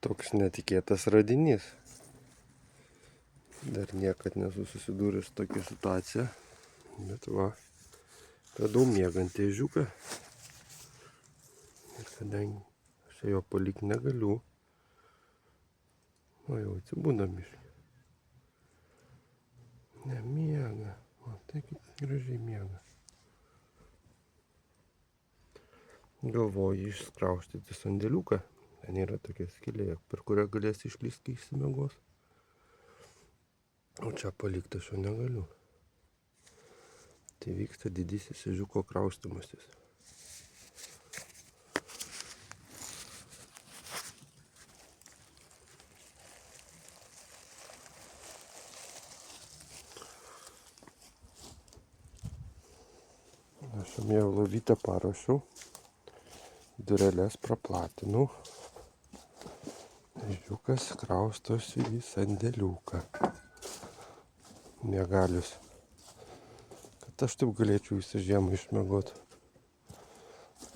Toks netikėtas radinys. Dar niekad nesu susidūręs su tokia situacija. Bet va, radau miegantį ežiuką. Ir kadangi aš jo palikti negaliu, o jau atsibūna miške. Nemiega. O tai kaip gražiai miega. Galvoju išskraustyti sandėliuką. Ten yra tokia skylė, per kurią galės išlįsti, kai išsimiegos. O čia palikti aš jo negaliu. Tai vyksta didysis ežiuko kraustymasis. Aš jam jau lovytę paruošiau. Dureles praplatinau. Ežiukas kraustosi į sandėliuką. Miegalius. Kad aš taip galėčiau visą žiemą išmiegot.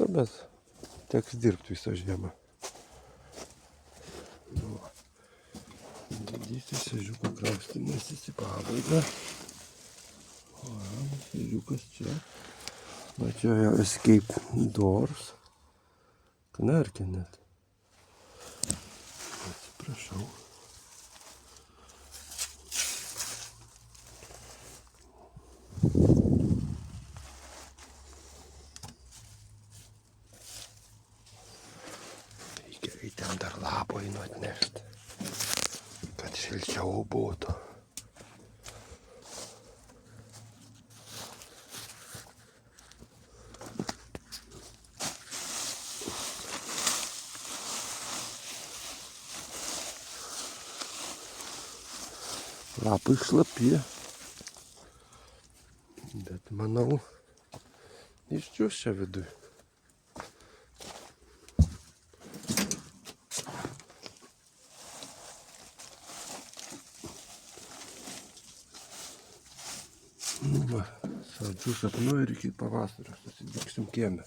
Bet teks dirbti visą žiemą. Nu, didysis ežiuko kraustymasis į pabaigą. O, ežiukas čia. Va čia jo escape doors. Knarkia net. Atsiprašau. Gerai ten dar lapo einu atnešti, kad šilčiau būtų. Lapai šlapi, bet manau, išdžius čia viduj. Va, saldžių sapnų ir iki pavasario susitiksim kieme.